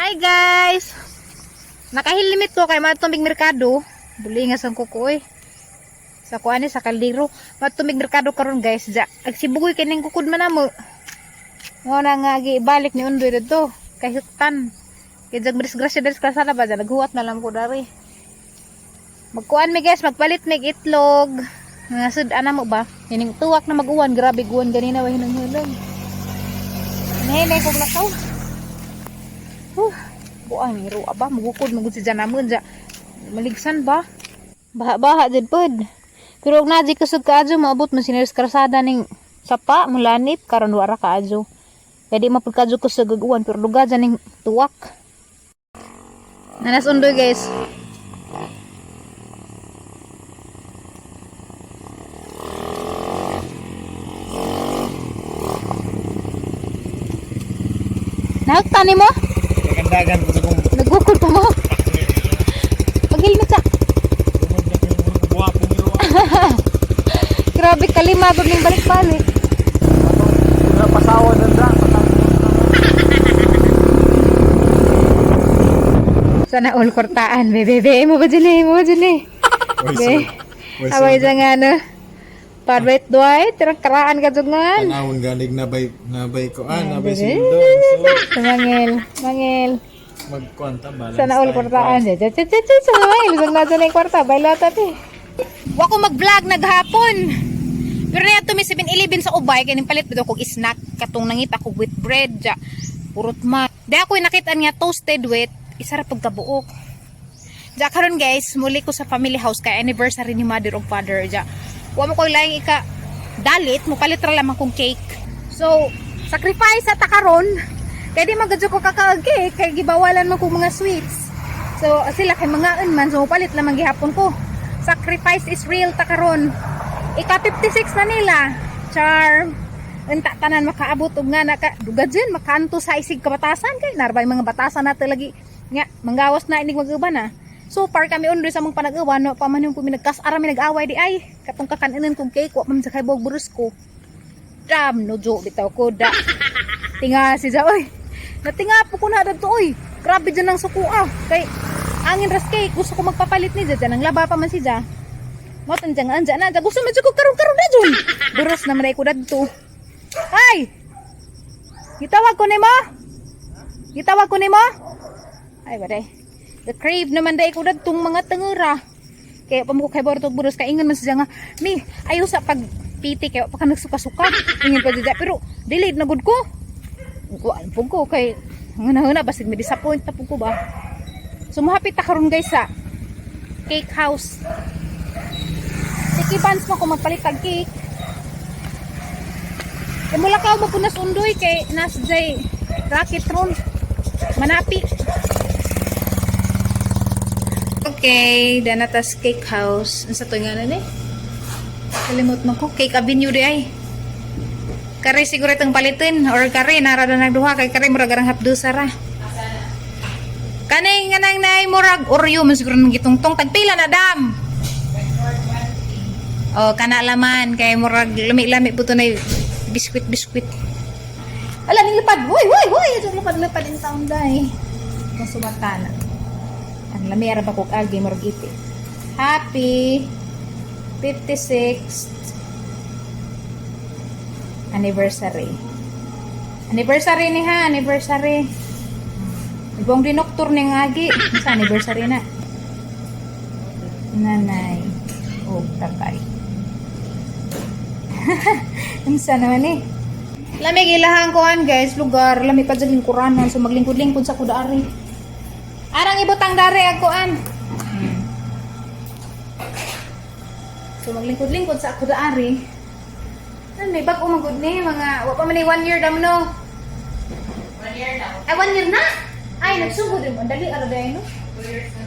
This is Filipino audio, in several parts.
Hi guys! Nakahilimit ko kay matumig merkado. Bulingas ang kukoy. Sa kuani sa kaldero. Matumig merkado karon guys. Agsibugoy kining kukod man amo. Ngo na nga gibalik ni undoy dito. Kay huktan. Kay jag disgrasya deres kasada ba naghuwat na lang ko dari. Magkuan mi guys, magpalit mig itlog. Nga sud ana mo ba? Kining tuwak na maguwan, grabe guwan ganina wa hinung-hinung. Nene kog lakaw. Buang iro aba magukod magud si janamon ja. Maligsan ba? Baha-baha jud pod. Pero og naji kusog kaadyo maabot man sineres karsada ning sapa mulanip karon wara kaadyo. Kaya di mapud kaadyo kusog og uwan pero duga ning tuwak. Nanas undoy guys. Nagtani mo? Dagan ko sa kong Nagukod pa mo? Pag-helmet sa. buwa pong iro. Grabe kalima gud ning balik-balik. Pasawa na dra. Sana all kortaan. Bebe mo ba dyan eh? Be. Away dyan nga no. Parwait doy. Tirang karaan ka dyan nga. Tanawon ganig nabay ko. Nabay Bebe. sindo. Mangil. Magkwanta balance. Sana all kortaan. Sana mangil. Isang na dyan yung kwarta. Bailata eh. Wako mag-vlog naghapon. Pero na ito may 7-Eleven sa Ubay. Kaya palit ba kong snack. Katong nangita ko with bread. Purot ma. Dahil ako nakita niya toasted with. Isarap pagkabuok. Diya karon guys. Muli ko sa family house. Kaya anniversary ni mother o father. Diya. Huwag mo ko ilang dalit. Mupalit ra lamang kong cake. So, sacrifice sa takaron. Kaya di magadyo ko kakaag-cake. Kaya gibawalan mo kong mga sweets. So, sila kay mga unman. So, mupalit lamang gihapon ko. Sacrifice is real takaron. Ika-56 na nila. Charm. Unta tanan makaabot og nga dugad dyan. Makanto sa isig kabatasan. Kaya narbay mga batasan natin lagi. Nga, manggawas na inig mag-uba na. So far kami undoy sa mong panag-uwan, no, pa man yung pinagkas-ara mi nag-away di ay. Katong kakaninan kong cake, wa man sa kay bog burus ko. Dam, no jo bitaw ko da. Tinga si ja oy. Natinga po ko na dadto oy. Grabe dyan ang sukuha. Kay angin ras cake, gusto ko magpapalit ni dyan. Ang laba pa man si ja. Mo tanjang anja na, gusto man ko karon-karon na dyan. Burus na man ko dadto. Ay! Gitawag ko nimo? Gitawag ko nimo? Ay baday. The crave naman dahil ko datong mga tangura. Kaya pa mo kay Bortog Buros, kaingan man siya nga, mi, ayaw sa pagpiti, kaya pa ka nagsuka-suka. Ingin pa dyan, pero delayed na good ko. Kuhaan po ko, kay huna-huna, basit may disappoint na po ko ba. So, mahapit ta karon guys sa cake house. Sikipans mo kung magpalit tag cake. E mula ka mo po nasundoy, kay nas jay rocket ron. Manapi. Okay, danatas cake house. Ano sa to nga na kalimot mo ko. Cake avenue di ay. Kare siguro itong palitin. Or kare, narada nagduha. Kay kare murag arang hapdusa ra. Kanay nga nang naay murag Oreo. Masiguro nang gitungtong. Tagpila na dam. O, kana laman. Kay murag lami-lami po ito na biskwit. Ala, nilipad. Huy! Ito lipad in taon dahi. Masumata na. Ang lamera ba kong agi morgiti. Happy 56th anniversary. Anniversary ni ha, anniversary. Ibang dinoktor ni agi. Sa anniversary na. Nanay. Oh, tatay. Insa naman eh. Lamig ilahan ko guys, lugar. Lamig pa dyan lingkuranan. So maglingkod-lingkod sa kudaari. Arang ibutang dari akoan. So maglingkod-lingkod sa ako daari. May bag umagod ni mga wa pa man 1 year dam no. 1 year na. Ay 1 year na. Ay nagsugod din mo dali ara day no. 2 years na.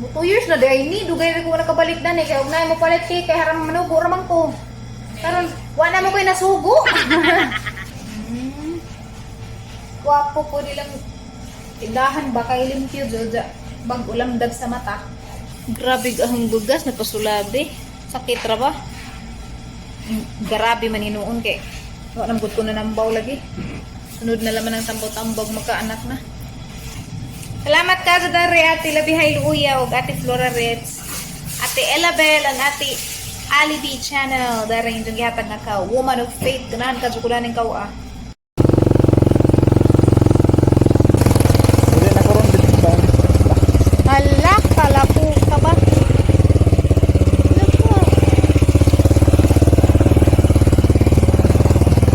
2 years na day ni dugay ko na kabalik na ni kay ugnay mo palit kay haram manugo ra man ko. Karon wa na mo koy nasugo. Wapo ko nilang tindahan ba kay limpyo dyan bag ulam dag sa mata. Grabe ang bugas napasulabi. Sakit ra ba? Grabe man inuon kay wa nang gud ko na nambaw lagi. Sunod na laman ang tambaw-tambog magkaanak na. Salamat ka sa dari Ate Labihay Luya o Ate Flora Reds. Ate Elabel ang Ate Ali B Channel. Dari yung gihatag na ka. Woman of Faith. Ganahan ka, sukulan ng ka. Hindi na karoon din ba? Hala, kalapo ka ba?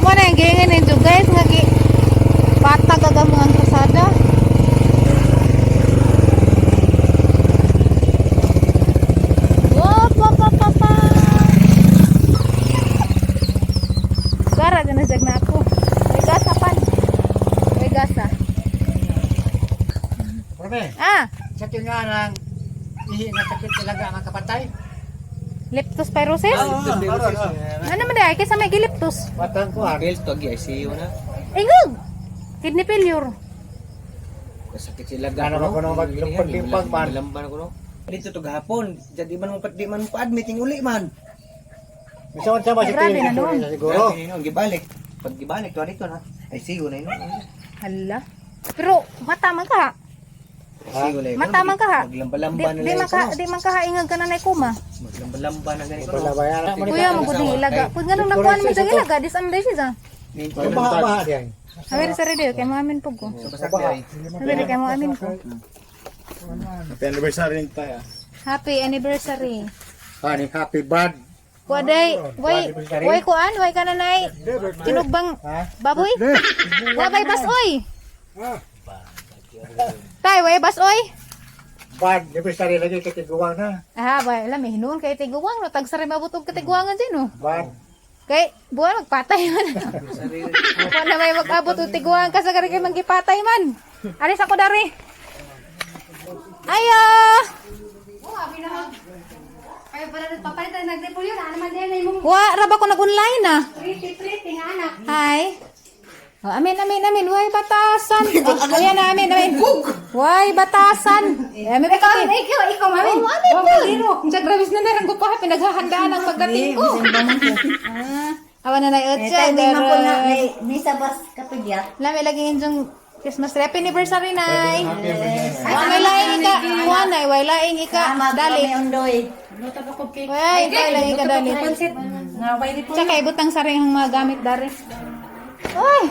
Mana yang gengen itu guys ngagi patah gagal mga kasada. Wah, papa. Gara na jagna ako. May gasa pan. May gasa. Profe, Ah, sa tingarang ihi na sakit talaga ang kapatay. leptospirosis? Ano man dai kaysa may giliptos? Batang ko Agil, to agi ICU na. Ingog. Kidney failure. Kasakit sila Ano ba kuno maglumpag-limpag man? Lamban ako no. Dito to gahapon, jadi man mo di man pa-admitting uli man. Bisan sa ba si Grabe na Tingin noon. siguro. Grabe nino, gibalik. Pag gibalik to dito na. ICU na ino. Hala. Pero mata man ka. ICU na ino. Mata man ka ha. Maglamba-lamba na Di man ka, di man ka haingag ka na nay kuma. Maglamba-lamba na ganito. Wala ba yan? Kuya mo gud ilaga. Kun ganun nakuan mo sa ilaga, disamday siya. Ano ba diyan? Hawer sa radio kay maamin pug ko. Sa basak ay. Hawer kay maamin ko. Happy anniversary rin tayo. Happy anniversary. Ani happy bad. Kuaday, way kuan, way kananay. Tinugbang baboy. Wa bay basoy. Tay, way basoy. Bad, anniversary lagi kay tiguang na. Ah, bay, alam eh, hinuon kay tiguwang no, tagsari mabutog katiguangan din no. Bad. Kay buwan magpatay man. Ako na may mag-abot og tiguangan ka sa kay manggipatay man. Alis ako dari. Ayo. Ay, para papalitan nagdepolyo na naman din ay mong Wa ra ba ko nag-online na? pretty nga anak. Hi. Oh, amin. Way batasan. Oh, ayan na, amin. Way batasan. Amin pa kami. Ikaw mami. Oh, amin po. Sa grabis na narang ko pa. Pinaghahandaan ang pagdating ko. Awan na na yun siya. May man po na may sabas kapagya. Lami lagi yung Christmas tree. Happy anniversary, Nay. May laing ika. Kuha, Nay. Way laing ika. Dali. May undoy. Way laing ika dali. Tsaka ibutang saring ang mga gamit dari. Uy!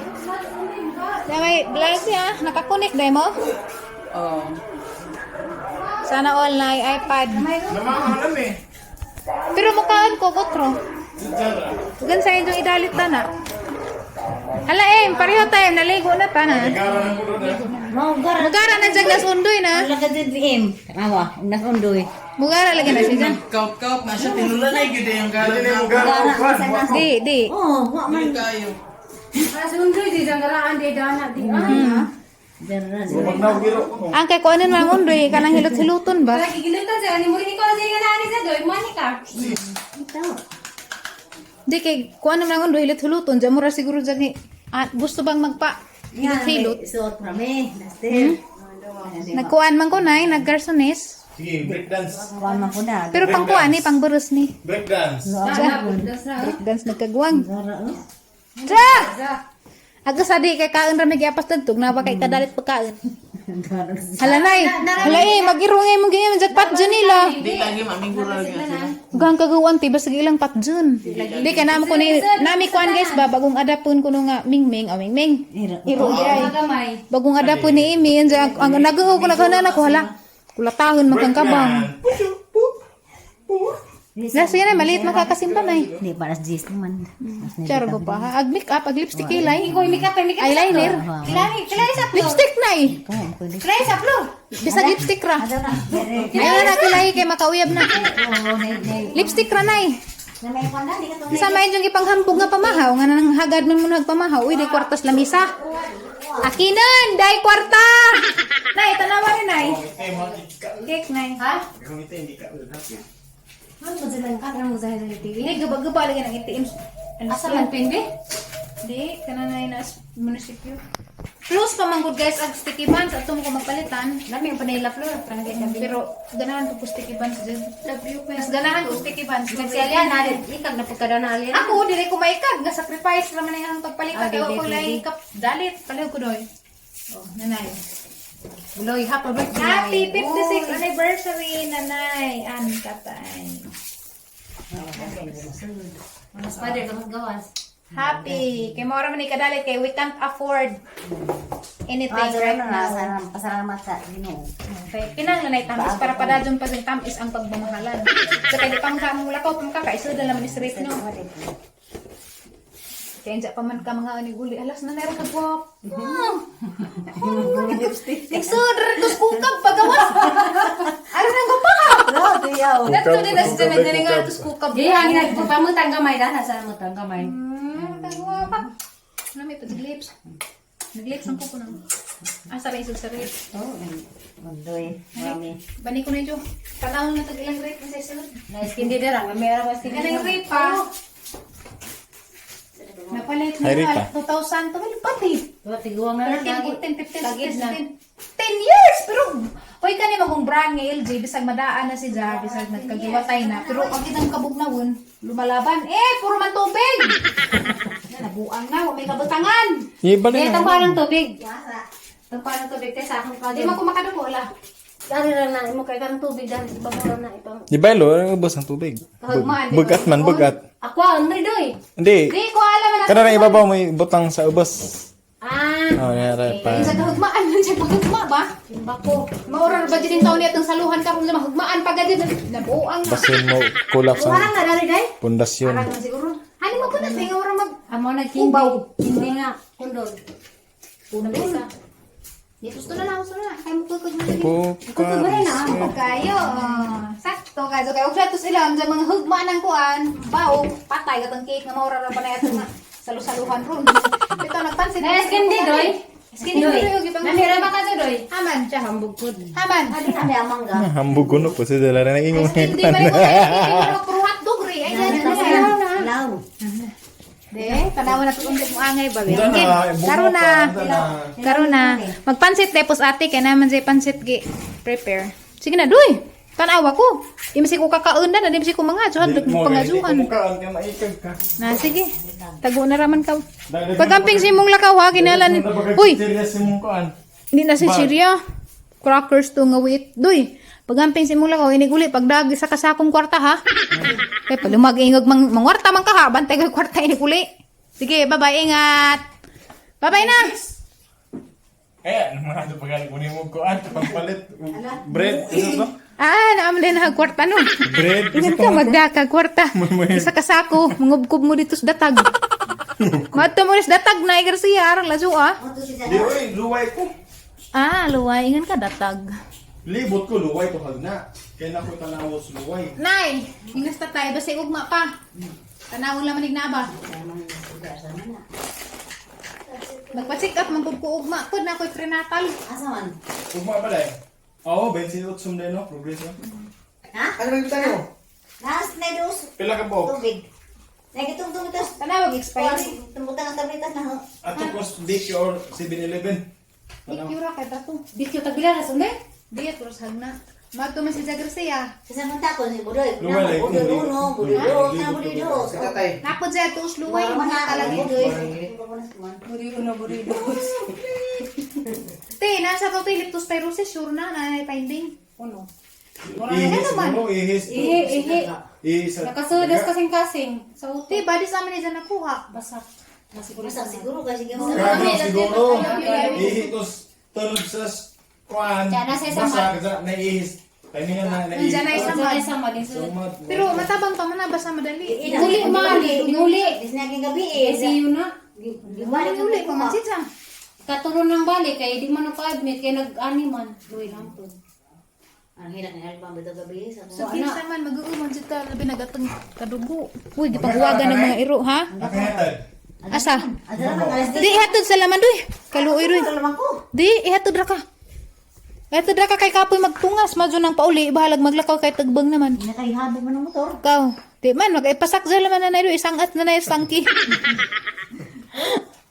May vlog siya. Nakakunik dahil mo? Oo. Sana all na iPad. Pero mukhaan ko, kutro. Gan sa inyong idalit ta na. Hala pareho tayo. Naligo na ta na. Mugara na dyan nasundoy na. Lagad din dim. Awa, nas undoy. Mugara lagi na siya dyan. Kaut na siya tinulan na yung yung gano'n. Di. Oh, wa man. As undoy di jangaraan di dana di ana. Ang kay kuanin mga undoy, kanang hilot-hiluton ba? Lagi gilutan sa ani mo rin ko sa nga ni sa doy manika. Ito. Di kay kuanin mga undoy, hilot-hiluton. Diyan mura siguro dyan gusto bang magpa hilot-hilot? Suot rame. Nastil. Nagkuan man ko na, naggarsones. Sige, breakdance. Wa man ko na. Pero pang kuan ni, pang burus ni. Breakdance. Breakdance nagkagwang. Ja! Aga sadi kay kaon ra may giapas tugtog na ba kay kadalit pagkaon. Hala nay, magirungay mo ganyan jackpot dyan nila. Hindi lagi mamingura lagi. Gang kagawan ti basig ilang pat dyan. Di ka namo ko ni nami kuan guys ba bagong adapon ko nga mingming mingming. Iro di ay. Bagong adapon ni Imi ang nagaw ko naghanan ako hala. Kulatahon man kang kabang. Nasa yan ay, maliit makakasimpan ay. Di para jis naman. Chargo pa ha. Ag make up, ag lipstick ilay. Make up. Eyeliner. Kilay sa plo. Lipstick na eh. Kilay sa plo. Bisag lipstick ra. Ada na. Ayaw na kilay kay makauyab na. Lipstick ra na eh. Na may panda di ka to. Isa may yung ipanghambog nga pamahaw. Nga nang hagad man mo nagpamahaw. Uy, di kwartas lamisa. Akinan, day kwarta. Nay, tanawa rin nay. Cake nay. Ha? Ano ba dyan ka? Ano mo dyan ng TV? Hindi, gaba-gaba lagi ng itim. Asa man pindi? Di, kananay na munisipyo. Plus pa manggod guys, ag sticky buns. At mo ko magpalitan. Dami yung panila floor. Pero ganahan ko po sticky buns dyan. Mas ganahan ko sticky buns. Nagsialyan na rin. Ikag na pagkada na alin. Ako, dili ko maikag. Nga-sacrifice naman na yung pagpalitan. Kaya ako lang dalit. Palaw ko doy. Oh, nanay. Buloy, happy birthday. Happy 56th anniversary, Nanay Ann Katay. Mas father, gawas. Happy. Kay Maura man ikadalit kay we can't afford anything right now. Pasalamat sa Ginoo. Okay, kinang nanay tamis para padadyon pa din tamis ang pagmamahalan. So kay di pang kamong lakaw pang kakaisod naman is rate no. Kaya dyan pa man ka mga aniguli. Alas na nera kagwap. Nagsudar ito skukab pagawas. Alas na gapa ka. Dato din na siya nagdalingan ito skukab. Di, ang nagpapamutang gamay, dahil sa mutang gamay. Kagwapa. Ano may pag-lips? Nag-lips ang kuko nang. Sa rin sa rate. Mundoy, mami. Bani ko na ito. Tanawon na tag-ilang rate na sa isunod. Na-skin di derang, may meron pa skin di Ganang rate pa. Napalit na Ay, nga. Rita. 2,000 to. May pati. Tiguang na lang 13, lagi. 14, 15, Tagid na. 10 years! Pero, hoy ka ni magong brand nga LG, bisag madaan na si Jar, bisag nagkagiwatay na. Pero, ang kitang kabugnawon, lumalaban. Puro man tubig! Nabuang na, may kabutangan. Ibalik Eh, na. tangpa ng tubig. Tangpa ng tubig, tayo sa akong Di pagod. man ko makadugo, ala. Dari lang na, mo kay ng tubig, dahil ibabura na ipang... Di ba lo, ubos ang tubig. Kahugmaan, di ba? Bugat man, bugat. Ako, Andre, doy. Hindi. Di ko alam na. Kana na ibabaw may butang sa ubos. Ah, Oh, nara pa. Sa kahugmaan man siya pagugma ba? simba ko. Maurar ba din taon niya itong saluhan karon na mahugmaan pa gadi nabuang na. Basin mo kulak Warang sa na, dari, day. pundasyon. Arang na siguro. Hani mo po na may ora mag Amo na kindi. Hindi nga, kundol. Una bisa. Di gusto na lang, gusto na lang. Kaya mo kukog na dali. Puka. Kayo. Sakto ka. So kaya og sila ang mga hugma ng kuan. Bao, patay katong cake nga maura ra pa na ito nga salusaluhan ron. Ito nagpansin. Na skin di, doy. Skin di doy. Namira ba ka sa doy? Haman. Siya, hambog ko. Haman. Adi kami amang ga. Hambog ko no po si dala na ingon. Hindi ba rin ko kaya puro hotdog rin. Ay, yan. Law. De, tanawan na tuon mo angay ba? Anda na, Karon na. anda na. Karon na. Magpansit tepos ate kay naman say pansit gi prepare. Sige na, duy. Tanawa ko. Di masi ko kakaunda na, di masi ko mga so hadlok mo pangazuhan. Mukaan ka maikag ka. Na sige. Tago na raman ka. Pagamping si mong lakaw ha kinalan. Uy, Serious mong kuan. hindi na si Syria. Crackers to nga wait. Duy. Pagamping si mong lakaw iniguli pagdagi sa kasakong kwarta ha. Kay palumag ingog mangwarta man ka ha, bantay kay kwarta iniguli. Sige, bye-bye, ingat. Bye-bye na. Eh, mga ito pagaling mo ni mo kuan pagpalit bread. Ano ba? Naam din na kwarta no. Bread. Ingat ka magdaka kwarta. Isa kasako, mangubkob mo dito sa datag. Mato mo sa datag na Garcia arang lazo ah. Di oy, luway ko. Luway ingan ka datag. Libot ko luway to hagna. Kaya na ko tanawos luway. Nay, ingas ta tayo basta ugma pa. Tanawon lang manig na ba? Magpa-check up man ko ugma ko na ko'y prenatal. Asa man? Ugma pa dai. Oo, 28 sumday no, progress no. Ano nang kita nyo? Nas na dos Pila ka po? tubig. Nagitong tos. Tanawag expiry. Tumutan ang tablitas na. At tapos DQ or 7-Eleven. Ikyura kay tato. Dito tagbila na sunday. Diet terus hagna. Mato man si Garcia. Kasi man tako si Budoy. Luway lang. Budoy uno, Budoy dos, na Budoy dos. Sa tatay. Napod siya tuos luway Mga mga kalagi. Budoy. Budoy dos. Te, nasa to liptos pyrosis sure na nanay finding. Uno. Ihis mo, ihis. Ihi. Ihis. Nakasudas kasing-kasing. So, Te, badi sa amin na nakuha. basak. Basak siguro kasi yung Grabe siguro. Ihis tos tulog sa kuan. Diyan na sa isa Basa ka na ihis. Taningan na ihis. Diyan na isa man. sama din sa. Sumad. Pero matabang pa man na basta madali. Nguli mali, nguli. Disnaging gabi eh. Kasi yun na. Bali uli pa man siya. Katulong ng bali kay di man naka-admit kay nag-animan. Luwi lang to. Ang hirap na album ito gabi sa So kinsa man mag-uuman siya labi nagatong kadugo. Uy, gipahuwagan ng mga iro ha. Nakahatag. Asa? Adala man alas Di ihatod sa laman doy. Kaluoy roy. naman ko. Di ihatod ra ka. Ihatod ra ka kay kapoy magtungas madyo nang pauli bahalag maglakaw kay tagbang naman. Nakaihabo mo ng motor. Kaw. Di man magpasak sa laman na nayo isang at na nayo sangki.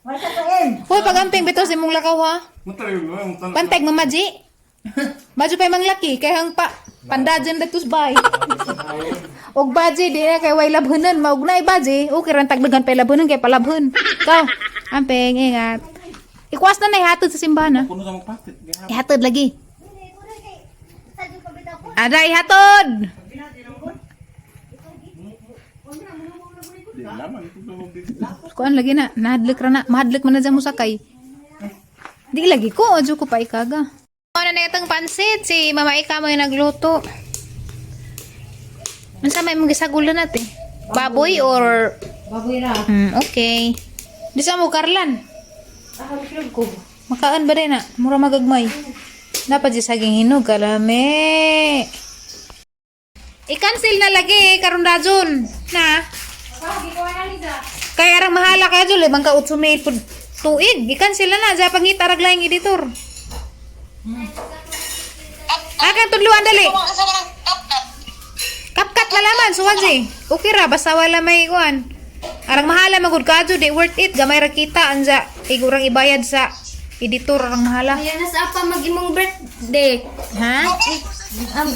Wala ka pa em. Hoy pagamping bitaw si mong lakaw ha. Matayo mo, mutan. Panteg mamaji. Madyo pay manglaki kay hang pa pandajan datus bay. Og baji di na kay way labhenan maugnay baji. Okay ran tagdagan pay labhenan kay palabhen. Kaw. Ampeng ingat. Ikuas na ihatod sa simbahan ha. Puno sa magpatit. Ihatod lagi. Ada ihatod. Di naman. Kuan lagi na. Mahadlik ra na. Mahadlik man na dyan mo sakay. Di lagi ko. Adyo ko pa ikaga. Ano na itong pansit? Si Mama Ika mo yung nagluto. Ano sa may mong gisagulan natin? Baboy or... Baboy ra. Okay. Di sa mo, Karlan? Ah, halog ko. Makaan ba rin na? Mura magagmay. Dapat di saging hinog. Kalame. I-cancel na lagi. Karon rajon. Na? Bakit ko na Liza? Kaya arang mahala ka dyan. Bang ka 8,000 po tuig. I-cancel na na. Diya pangit arag lang editor. Akan tudluan dali. Kapkat malaman. Suwan si. Okay ra. Basta wala may ikuan. Arang mahala magud ka dyan. Di worth it. Gamay ra kita. Anja. Igurang ibayad sa editor. Arang mahala. Ayan na sa apa mag-imong birthday. Ha?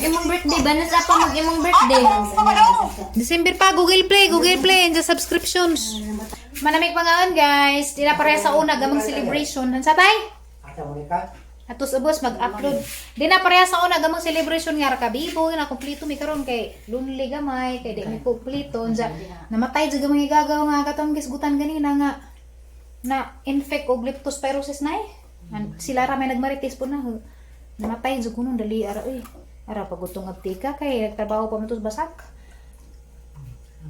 Imong birthday ba? Nasa apa mag-imong birthday? December pa, Google Play, and the subscriptions. Manamig pangaon guys, di na pareha sa una, gamang celebration. Hansa tay? Asa mo ka? Atos ubos mag-upload. Di na pareha sa una, gamang celebration nga ra kabibo, na kompleto mi karon kay lonely gamay, kay di mi kompleto. Hansa, namatay jud gamay gagaw nga katong gisgutan ganina nga na infect og leptospirosis na sila ra may nagmarites po na. Namatay jud kuno dali ara oy. Ara pagutong aptika kay nagtrabaho pa man tos basak.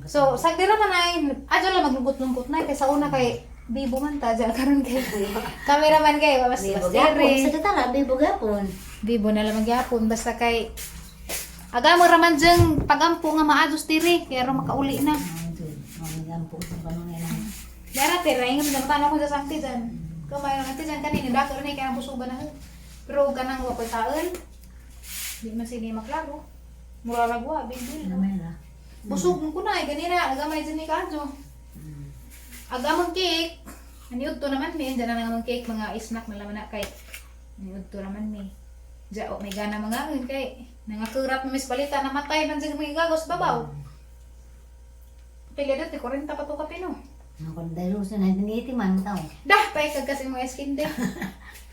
So, sagdira man ay adyo lang maglungkot-lungkot na kay sa una kay bibo man ta dyan karon kay cameraman kay mas Bibo mas gapon. dere. Sa katala, bibo gapon. Bibo na lang magyapon basta kay aga mo raman dyan pagampo nga maadus diri kay aron makauli na. Mamigampo sa panong yan. Dara tira ingam na tanong ko sa sakti dyan. Kamay ang ati dyan kanina dako na kay ang busuban na. Pero ganang wa koy taon. Di man sini maklaro. Mura ragwa bindil. Naman na. Busog mo ko na ganina agamay dyan ni Kadyo. Agamang cake. Aniud to naman mi, dyan na namang cake mga snack na laman na kay. Aniud to naman mi. Dya o may gana mga yun kay. Nangakurat mo mis balita namatay man dyan mga gagos babaw. Pili dati 40 pa to kapino. Ang kondalo sa 1980 man tao. Dah, paikag kasi mga skin day.